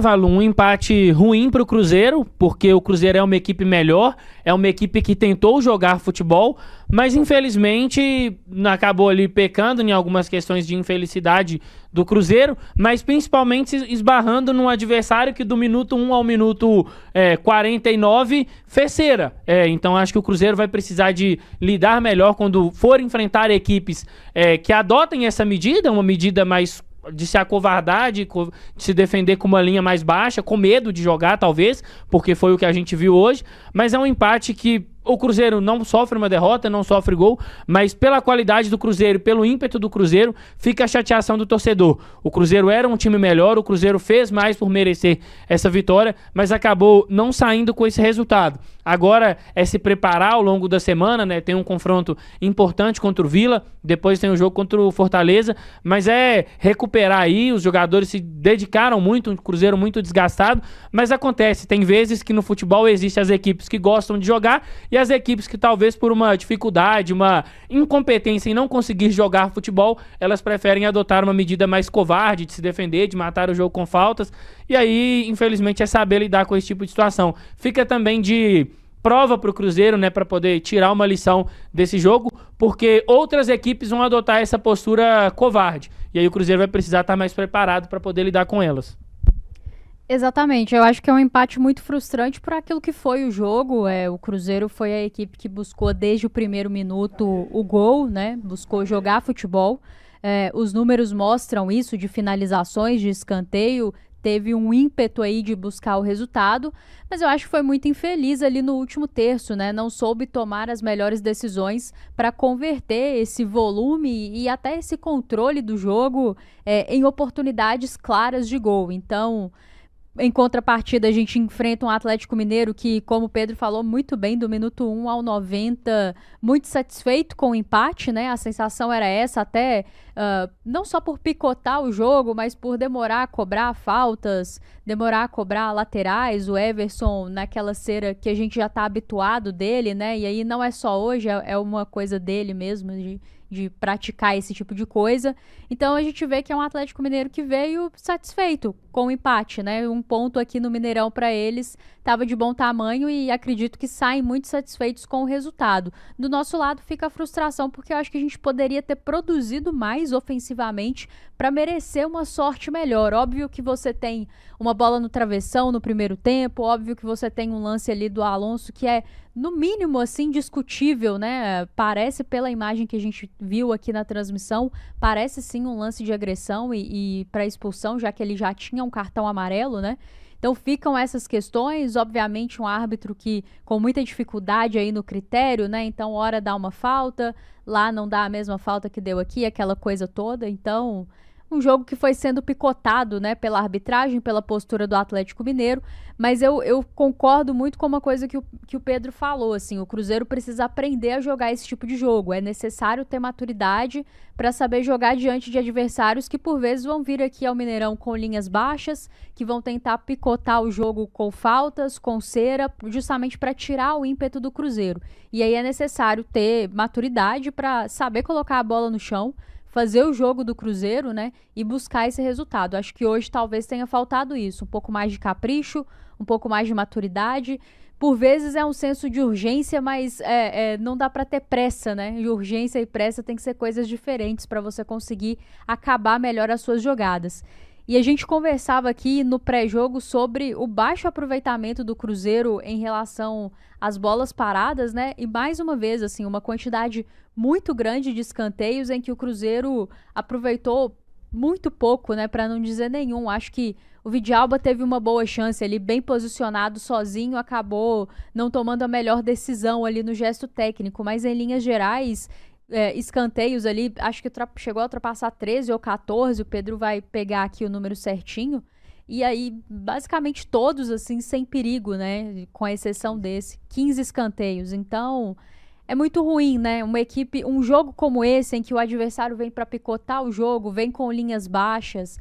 Valo, um empate ruim para o Cruzeiro, porque o Cruzeiro é uma equipe melhor, é uma equipe que tentou jogar futebol, mas infelizmente acabou ali pecando em algumas questões de infelicidade do Cruzeiro, mas principalmente esbarrando num adversário que do minuto 1 ao minuto 49 fez cera. Então acho que o Cruzeiro vai precisar de lidar melhor quando for enfrentar equipes que adotem essa medida, uma medida mais de se acovardar, de se defender com uma linha mais baixa, com medo de jogar, talvez, porque foi o que a gente viu hoje, mas é um empate que o Cruzeiro não sofre uma derrota, não sofre gol, mas pela qualidade do Cruzeiro, pelo ímpeto do Cruzeiro, fica a chateação do torcedor. O Cruzeiro era um time melhor, o Cruzeiro fez mais por merecer essa vitória, mas acabou não saindo com esse resultado. Agora é se preparar ao longo da semana, né? Tem um confronto importante contra o Vila, depois tem um jogo contra o Fortaleza, mas é recuperar aí, os jogadores se dedicaram muito, o Cruzeiro muito desgastado, mas acontece, tem vezes que no futebol existem as equipes que gostam de jogar e as equipes que talvez por uma dificuldade, uma incompetência em não conseguir jogar futebol, elas preferem adotar uma medida mais covarde de se defender, de matar o jogo com faltas, e aí, infelizmente, é saber lidar com esse tipo de situação. Fica também de prova para o Cruzeiro, né, para poder tirar uma lição desse jogo, porque outras equipes vão adotar essa postura covarde, e aí o Cruzeiro vai precisar estar mais preparado para poder lidar com elas. Exatamente, eu acho que é um empate muito frustrante por aquilo que foi o jogo. O Cruzeiro foi a equipe que buscou desde o primeiro minuto o gol, né? Buscou jogar futebol. Os números mostram isso, de finalizações, de escanteio, teve um ímpeto aí de buscar o resultado, mas eu acho que foi muito infeliz ali no último terço, né? Não soube tomar as melhores decisões para converter esse volume e até esse controle do jogo em oportunidades claras de gol. Então, em contrapartida, a gente enfrenta um Atlético Mineiro que, como o Pedro falou muito bem, do minuto 1 ao 90, muito satisfeito com o empate, né? A sensação era essa, até não só por picotar o jogo, mas por demorar a cobrar faltas, demorar a cobrar laterais. O Everson, naquela cera que a gente já está habituado dele, né? E aí não é só hoje, é uma coisa dele mesmo, de praticar esse tipo de coisa. Então a gente vê que é um Atlético Mineiro que veio satisfeito com o empate, né? Um ponto aqui no Mineirão para eles estava de bom tamanho e acredito que saem muito satisfeitos com o resultado. Do nosso lado fica a frustração, porque eu acho que a gente poderia ter produzido mais ofensivamente para merecer uma sorte melhor. Óbvio que você tem uma bola no travessão no primeiro tempo, óbvio que você tem um lance ali do Alonso que é, no mínimo, assim, discutível, né? Parece, pela imagem que a gente viu aqui na transmissão, parece sim um lance de agressão e para expulsão, já que ele já tinha um cartão amarelo, né? Então ficam essas questões, obviamente um árbitro que com muita dificuldade aí no critério, né? Então hora dá uma falta, lá não dá a mesma falta que deu aqui, aquela coisa toda. Então, um jogo que foi sendo picotado, né, pela arbitragem, pela postura do Atlético Mineiro, mas eu concordo muito com uma coisa que o Pedro falou, assim, o Cruzeiro precisa aprender a jogar esse tipo de jogo, é necessário ter maturidade para saber jogar diante de adversários que por vezes vão vir aqui ao Mineirão com linhas baixas, que vão tentar picotar o jogo com faltas, com cera, justamente para tirar o ímpeto do Cruzeiro, e aí é necessário ter maturidade para saber colocar a bola no chão, fazer o jogo do Cruzeiro, né, e buscar esse resultado. Acho que hoje talvez tenha faltado isso, um pouco mais de capricho, um pouco mais de maturidade. Por vezes é um senso de urgência, mas não dá para ter pressa, né? E urgência e pressa tem que ser coisas diferentes para você conseguir acabar melhor as suas jogadas. E a gente conversava aqui no pré-jogo sobre o baixo aproveitamento do Cruzeiro em relação às bolas paradas, né? E mais uma vez, assim, uma quantidade muito grande de escanteios em que o Cruzeiro aproveitou muito pouco, né? Para não dizer nenhum. Acho que o Vidalba teve uma boa chance ali, bem posicionado sozinho, acabou não tomando a melhor decisão ali no gesto técnico, mas em linhas gerais, escanteios ali, acho que chegou a ultrapassar 13 ou 14, o Pedro vai pegar aqui o número certinho, e aí basicamente todos assim sem perigo, né, com a exceção desse, 15 escanteios. Então é muito ruim, né, um jogo como esse em que o adversário vem para picotar o jogo, vem com linhas baixas,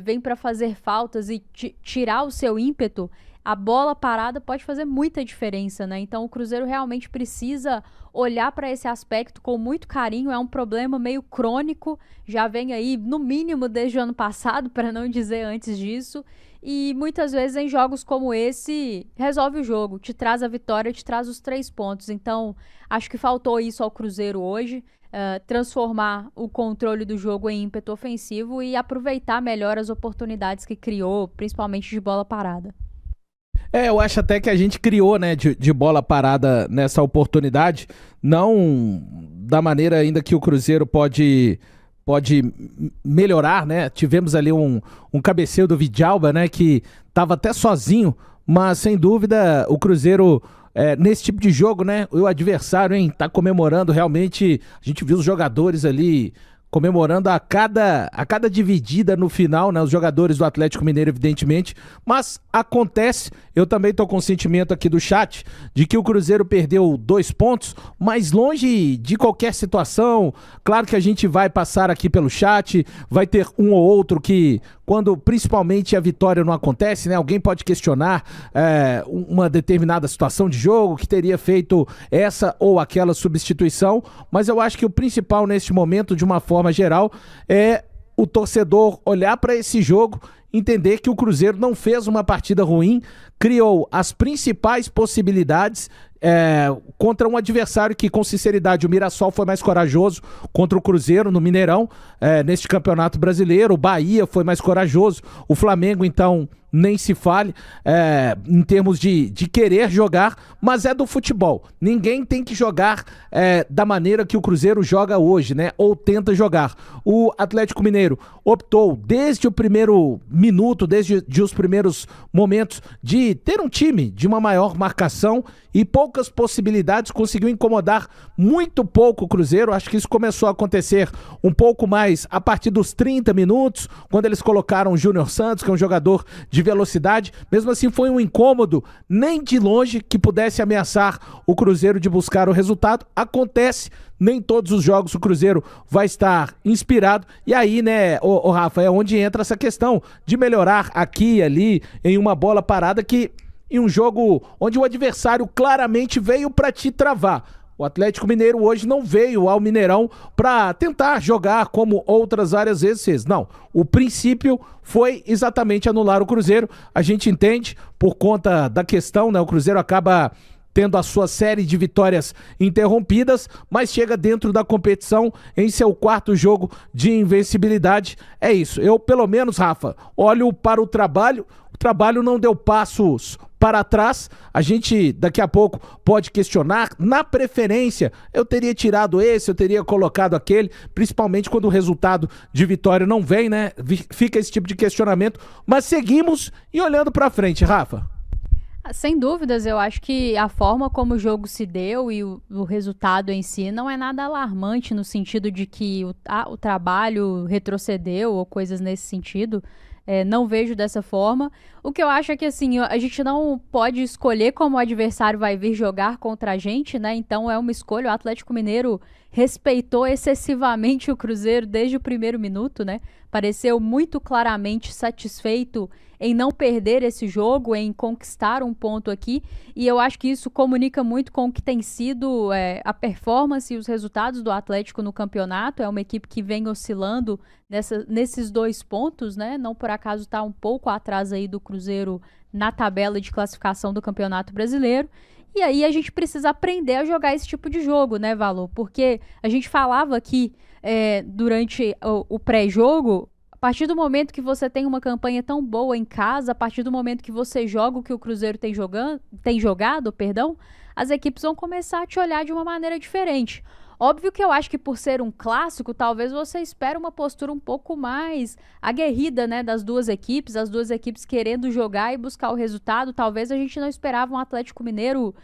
vem para fazer faltas e tirar o seu ímpeto. a bola parada pode fazer muita diferença, né? Então o Cruzeiro realmente precisa olhar para esse aspecto com muito carinho. É um problema meio crônico, já vem aí no mínimo desde o ano passado, para não dizer antes disso. E muitas vezes em jogos como esse, resolve o jogo, te traz a vitória, te traz os 3 pontos. Então, acho que faltou isso ao Cruzeiro hoje, transformar o controle do jogo em ímpeto ofensivo e aproveitar melhor as oportunidades que criou, principalmente de bola parada. Eu acho até que a gente criou, né, de bola parada nessa oportunidade, não da maneira ainda que o Cruzeiro pode melhorar, né? Tivemos ali um cabeceio do Vidalba, né? Que tava até sozinho, mas sem dúvida o Cruzeiro, nesse tipo de jogo, né? O adversário, hein? Tá comemorando realmente. A gente viu os jogadores ali comemorando a cada dividida no final, né? Os jogadores do Atlético Mineiro, evidentemente. Mas acontece, eu também tô com o sentimento aqui do chat de que o Cruzeiro perdeu 2 pontos, mas longe de qualquer situação. Claro que a gente vai passar aqui pelo chat, vai ter um ou outro que, quando principalmente a vitória não acontece, né? Alguém pode questionar uma determinada situação de jogo, que teria feito essa ou aquela substituição, mas eu acho que o principal neste momento, de uma forma geral, é o torcedor olhar para esse jogo, entender que o Cruzeiro não fez uma partida ruim, criou as principais possibilidades contra um adversário que, com sinceridade, o Mirassol foi mais corajoso contra o Cruzeiro no Mineirão, neste Campeonato Brasileiro. O Bahia foi mais corajoso, o Flamengo, então, nem se fale, em termos de querer jogar, mas é do futebol. Ninguém tem que jogar da maneira que o Cruzeiro joga hoje, né? Ou tenta jogar. O Atlético Mineiro optou, desde o primeiro minuto, desde os primeiros momentos, de ter um time de uma maior marcação e poucas possibilidades, conseguiu incomodar muito pouco o Cruzeiro. Acho que isso começou a acontecer um pouco mais a partir dos 30 minutos, quando eles colocaram o Júnior Santos, que é um jogador de velocidade. Mesmo assim, foi um incômodo, nem de longe, que pudesse ameaçar o Cruzeiro de buscar o resultado. Acontece, nem todos os jogos o Cruzeiro vai estar inspirado, e aí, né, o Rafa, é onde entra essa questão de melhorar aqui e ali, em uma bola parada, que em um jogo onde o adversário claramente veio para te travar. O Atlético Mineiro hoje não veio ao Mineirão para tentar jogar como outras várias vezes fez. Não, o princípio foi exatamente anular o Cruzeiro. A gente entende por conta da questão, né? O Cruzeiro acaba tendo a sua série de vitórias interrompidas, mas chega dentro da competição em seu 4º jogo de invencibilidade. É isso. Eu, pelo menos, Rafa, olho para o trabalho. O trabalho não deu passos para trás. A gente daqui a pouco pode questionar. Na preferência, eu teria tirado esse, eu teria colocado aquele, principalmente quando o resultado de vitória não vem, né? Fica esse tipo de questionamento, mas seguimos e olhando para frente, Rafa. Sem dúvidas, eu acho que a forma como o jogo se deu e o resultado em si não é nada alarmante no sentido de que o trabalho retrocedeu ou coisas nesse sentido. Não vejo dessa forma. O que eu acho é que, assim, a gente não pode escolher como o adversário vai vir jogar contra a gente, né? Então é uma escolha. O Atlético Mineiro respeitou excessivamente o Cruzeiro desde o primeiro minuto, né? Pareceu muito claramente satisfeito em não perder esse jogo, em conquistar um ponto aqui, e eu acho que isso comunica muito com o que tem sido a performance e os resultados do Atlético no campeonato. É uma equipe que vem oscilando nesses 2 pontos, né? Não por acaso está um pouco atrás aí do Cruzeiro na tabela de classificação do Campeonato Brasileiro. E aí a gente precisa aprender a jogar esse tipo de jogo, né, Valor? Porque a gente falava aqui durante o pré-jogo. A partir do momento que você tem uma campanha tão boa em casa, a partir do momento que você joga o que o Cruzeiro tem jogado, as equipes vão começar a te olhar de uma maneira diferente. Óbvio que eu acho que por ser um clássico, talvez você espere uma postura um pouco mais aguerrida, né, das duas equipes, as duas equipes querendo jogar e buscar o resultado. Talvez a gente não esperava um Atlético Mineiro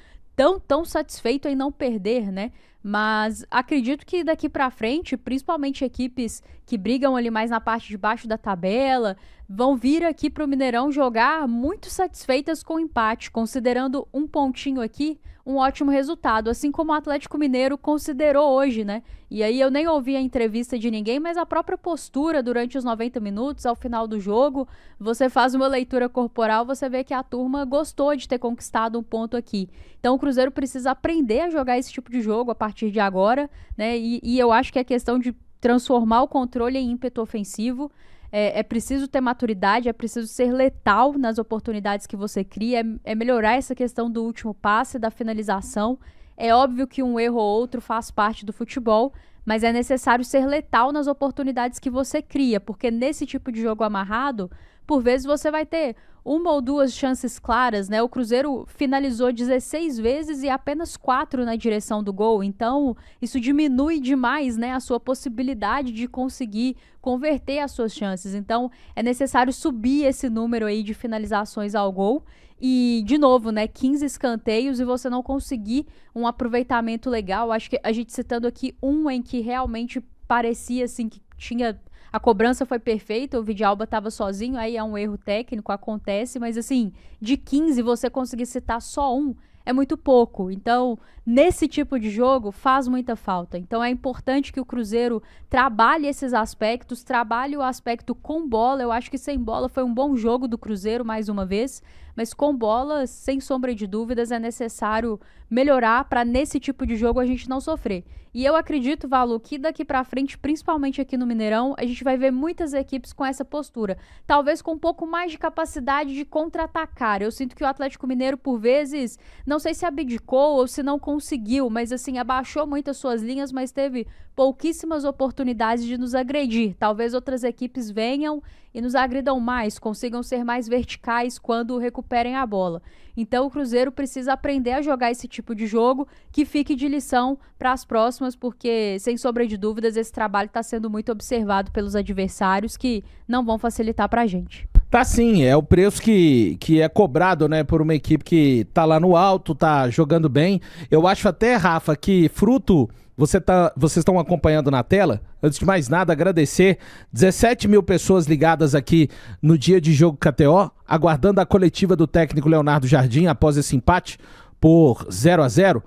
tão satisfeito em não perder, né? Mas acredito que daqui pra frente, principalmente equipes que brigam ali mais na parte de baixo da tabela, vão vir aqui pro Mineirão jogar muito satisfeitas com o empate, considerando um pontinho aqui um ótimo resultado, assim como o Atlético Mineiro considerou hoje, né? E aí eu nem ouvi a entrevista de ninguém, mas a própria postura durante os 90 minutos, ao final do jogo, você faz uma leitura corporal, você vê que a turma gostou de ter conquistado um ponto aqui. Então o Cruzeiro precisa aprender a jogar esse tipo de jogo a partir de agora, né? E eu acho que é questão de transformar o controle em ímpeto ofensivo. É preciso ter maturidade, é preciso ser letal nas oportunidades que você cria, é melhorar essa questão do último passe, da finalização. É óbvio que um erro ou outro faz parte do futebol, mas é necessário ser letal nas oportunidades que você cria, porque nesse tipo de jogo amarrado, por vezes você vai ter uma ou duas chances claras, né? O Cruzeiro finalizou 16 vezes e apenas 4 na direção do gol, então isso diminui demais, né, a sua possibilidade de conseguir converter as suas chances. Então é necessário subir esse número aí de finalizações ao gol e, de novo, né, 15 escanteios e você não conseguir um aproveitamento legal. Acho que a gente citando aqui um em que realmente parecia assim que tinha... A cobrança foi perfeita, o Vidalba estava sozinho, aí é um erro técnico, acontece, mas assim, de 15 você conseguir citar só um é muito pouco. Então, nesse tipo de jogo, faz muita falta. Então, é importante que o Cruzeiro trabalhe esses aspectos, trabalhe o aspecto com bola. Eu acho que sem bola foi um bom jogo do Cruzeiro, mais uma vez, mas com bola, sem sombra de dúvidas, é necessário melhorar para nesse tipo de jogo a gente não sofrer. E eu acredito, Valu, que daqui para frente, principalmente aqui no Mineirão, a gente vai ver muitas equipes com essa postura. Talvez com um pouco mais de capacidade de contra-atacar. Eu sinto que o Atlético Mineiro, por vezes, não sei se abdicou ou se não conseguiu, mas assim, abaixou muito as suas linhas, mas teve pouquíssimas oportunidades de nos agredir. Talvez outras equipes venham e nos agridam mais, consigam ser mais verticais quando recuperem a bola. Então o Cruzeiro precisa aprender a jogar esse tipo de jogo, que fique de lição para as próximas, porque, sem sombra de dúvidas, esse trabalho está sendo muito observado pelos adversários, que não vão facilitar para a gente. Tá sim, é o preço que é cobrado, né, por uma equipe que tá lá no alto, tá jogando bem. Eu acho até, Rafa, que fruto... Vocês estão acompanhando na tela? Antes de mais nada, agradecer 17 mil pessoas ligadas aqui no dia de jogo KTO, aguardando a coletiva do técnico Leonardo Jardim após esse empate por 0-0.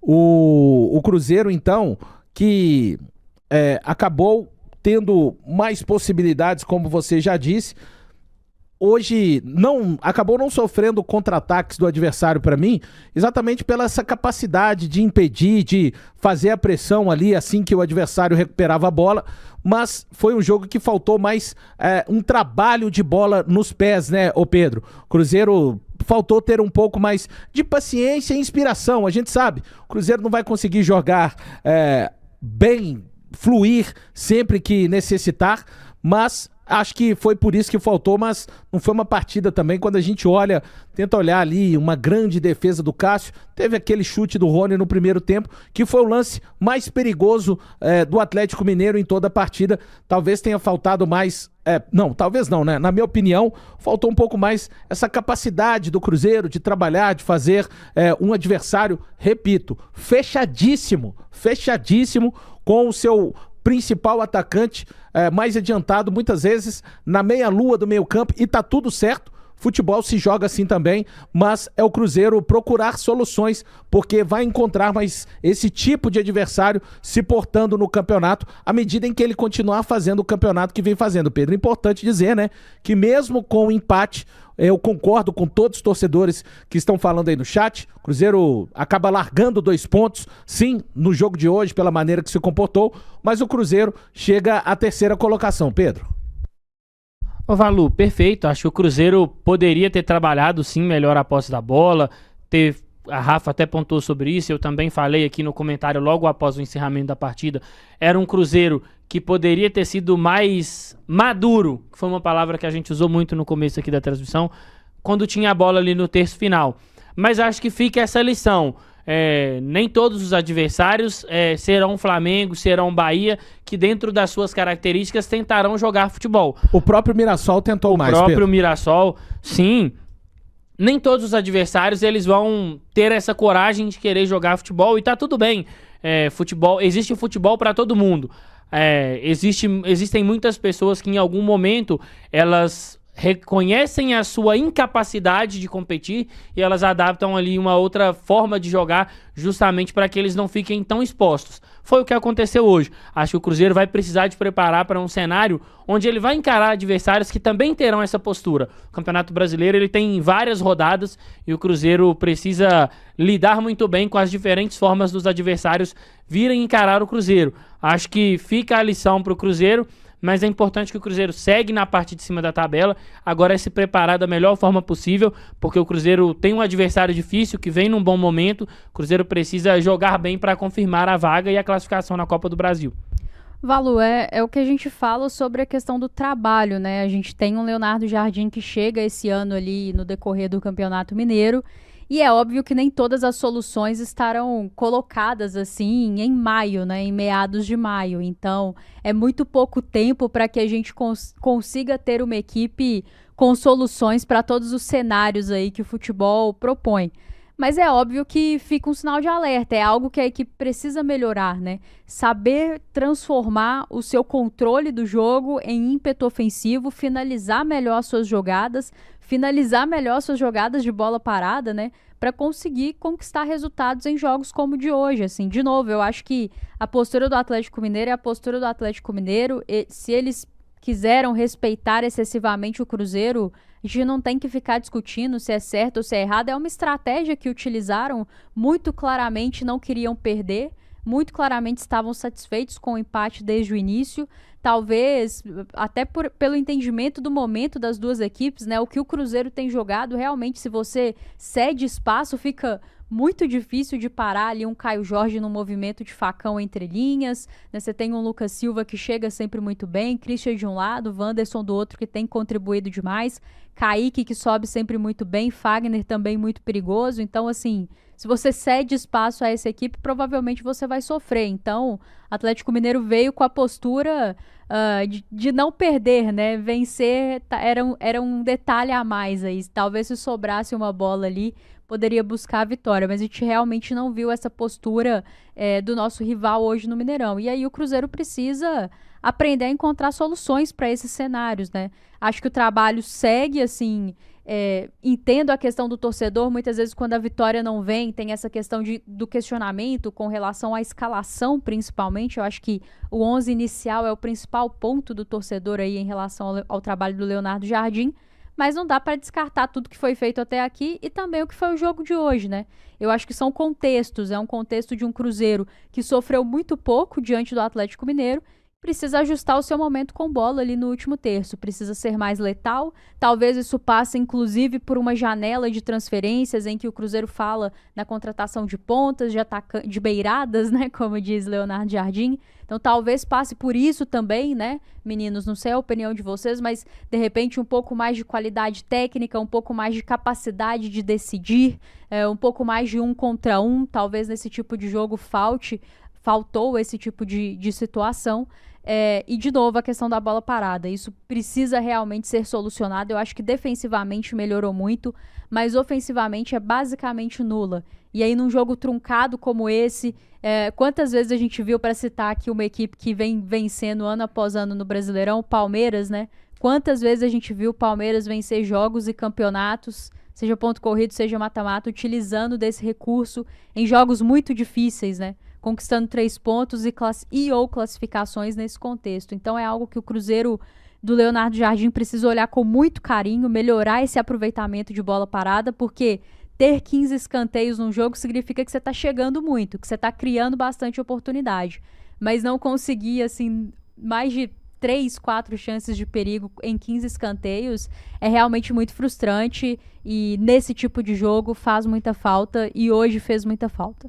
O Cruzeiro, então, que acabou tendo mais possibilidades, como você já disse, hoje acabou não sofrendo contra-ataques do adversário para mim, exatamente pela essa capacidade de impedir, de fazer a pressão ali assim que o adversário recuperava a bola, mas foi um jogo que faltou mais um trabalho de bola nos pés, né, ô Pedro? Cruzeiro faltou ter um pouco mais de paciência e inspiração. A gente sabe, o Cruzeiro não vai conseguir jogar bem, fluir sempre que necessitar, mas acho que foi por isso que faltou, mas não foi uma partida também. Quando a gente tenta olhar ali uma grande defesa do Cássio, teve aquele chute do Rony no primeiro tempo, que foi o lance mais perigoso do Atlético Mineiro em toda a partida. Talvez tenha faltado mais... talvez não, né? Na minha opinião, faltou um pouco mais essa capacidade do Cruzeiro de trabalhar, de fazer um adversário, repito, fechadíssimo com o seu principal atacante mais adiantado, muitas vezes na meia-lua do meio-campo, e tá tudo certo. Futebol se joga assim também, mas é o Cruzeiro procurar soluções, porque vai encontrar mais esse tipo de adversário se portando no campeonato, à medida em que ele continuar fazendo o campeonato que vem fazendo. Pedro, importante dizer, né, que mesmo com o empate, eu concordo com todos os torcedores que estão falando aí no chat, o Cruzeiro acaba largando 2 pontos, sim, no jogo de hoje, pela maneira que se comportou, mas o Cruzeiro chega à 3ª colocação, Pedro. Ô Valu, perfeito. Acho que o Cruzeiro poderia ter trabalhado sim melhor a posse da bola. A Rafa até pontuou sobre isso, eu também falei aqui no comentário logo após o encerramento da partida. Era um Cruzeiro que poderia ter sido mais maduro, que foi uma palavra que a gente usou muito no começo aqui da transmissão, quando tinha a bola ali no terço final. Mas acho que fica essa lição. Nem todos os adversários serão Flamengo, serão Bahia, que dentro das suas características tentarão jogar futebol. O próprio Mirassol tentou mais, Pedro. O próprio Pedro. Mirassol, sim. nem todos os adversários eles vão ter essa coragem de querer jogar futebol, e tá tudo bem. Futebol, existe futebol para todo mundo. Existem muitas pessoas que em algum momento elas reconhecem a sua incapacidade de competir e elas adaptam ali uma outra forma de jogar justamente para que eles não fiquem tão expostos. Foi o que aconteceu hoje. Acho que o Cruzeiro vai precisar de preparar para um cenário onde ele vai encarar adversários que também terão essa postura. O Campeonato Brasileiro ele tem várias rodadas e o Cruzeiro precisa lidar muito bem com as diferentes formas dos adversários virem encarar o Cruzeiro. Acho que fica a lição para o Cruzeiro, mas é importante que o Cruzeiro segue na parte de cima da tabela. Agora é se preparar da melhor forma possível, porque o Cruzeiro tem um adversário difícil, que vem num bom momento. O Cruzeiro precisa jogar bem para confirmar a vaga e a classificação na Copa do Brasil. Valu, é o que a gente fala sobre a questão do trabalho, né? A gente tem um Leonardo Jardim que chega esse ano ali no decorrer do Campeonato Mineiro, e é óbvio que nem todas as soluções estarão colocadas assim em maio, né, em meados de maio. Então, é muito pouco tempo para que a gente consiga ter uma equipe com soluções para todos os cenários aí que o futebol propõe. Mas é óbvio que fica um sinal de alerta, é algo que a equipe precisa melhorar, né? Saber transformar o seu controle do jogo em ímpeto ofensivo, finalizar melhor suas jogadas de bola parada, né? Para conseguir conquistar resultados em jogos como o de hoje, assim. De novo, eu acho que a postura do Atlético Mineiro é a postura do Atlético Mineiro. E se eles quiseram respeitar excessivamente o Cruzeiro, a gente não tem que ficar discutindo se é certo ou se é errado. É uma estratégia que utilizaram, muito claramente não queriam perder, muito claramente estavam satisfeitos com o empate desde o início. Talvez, até pelo entendimento do momento das duas equipes, né? O que o Cruzeiro tem jogado, realmente, se você cede espaço, fica muito difícil de parar ali um Caio Jorge no movimento de facão entre linhas, né? Você tem um Lucas Silva que chega sempre muito bem, Christian de um lado, Wanderson do outro, que tem contribuído demais, Kaique que sobe sempre muito bem, Fagner também muito perigoso. Então, assim, se você cede espaço a essa equipe, provavelmente você vai sofrer. Então, Atlético Mineiro veio com a postura de não perder, né? Vencer era um detalhe a mais aí. Talvez se sobrasse uma bola ali, poderia buscar a vitória, mas a gente realmente não viu essa postura do nosso rival hoje no Mineirão. E aí o Cruzeiro precisa aprender a encontrar soluções para esses cenários, né? Acho que o trabalho segue, assim, entendo a questão do torcedor, muitas vezes quando a vitória não vem, tem essa questão do questionamento com relação à escalação, principalmente. Eu acho que o 11 inicial é o principal ponto do torcedor aí em relação ao trabalho do Leonardo Jardim, mas não dá para descartar tudo que foi feito até aqui e também o que foi o jogo de hoje, né? Eu acho que são contextos, é um contexto de um Cruzeiro que sofreu muito pouco diante do Atlético Mineiro, precisa ajustar o seu momento com bola ali no último terço, precisa ser mais letal. Talvez isso passe, inclusive, por uma janela de transferências em que o Cruzeiro fala na contratação de pontas, de beiradas, né, como diz Leonardo Jardim. Então, talvez passe por isso também, né, meninos, não sei a opinião de vocês, mas, de repente, um pouco mais de qualidade técnica, um pouco mais de capacidade de decidir, um pouco mais de 1 contra 1, talvez nesse tipo de jogo faltou esse tipo de situação. E, de novo, a questão da bola parada. Isso precisa realmente ser solucionado. Eu acho que defensivamente melhorou muito, mas ofensivamente é basicamente nula. E aí, num jogo truncado como esse, quantas vezes a gente viu, para citar aqui uma equipe que vem vencendo ano após ano no Brasileirão, Palmeiras, né? Quantas vezes a gente viu o Palmeiras vencer jogos e campeonatos, seja ponto corrido, seja mata-mata, utilizando desse recurso em jogos muito difíceis, né? Conquistando 3 pontos ou classificações nesse contexto. Então é algo que o Cruzeiro do Leonardo Jardim precisa olhar com muito carinho, melhorar esse aproveitamento de bola parada, porque ter 15 escanteios num jogo significa que você está chegando muito, que você está criando bastante oportunidade. Mas não conseguir, assim, mais de 3, 4 chances de perigo em 15 escanteios é realmente muito frustrante, e nesse tipo de jogo faz muita falta, e hoje fez muita falta.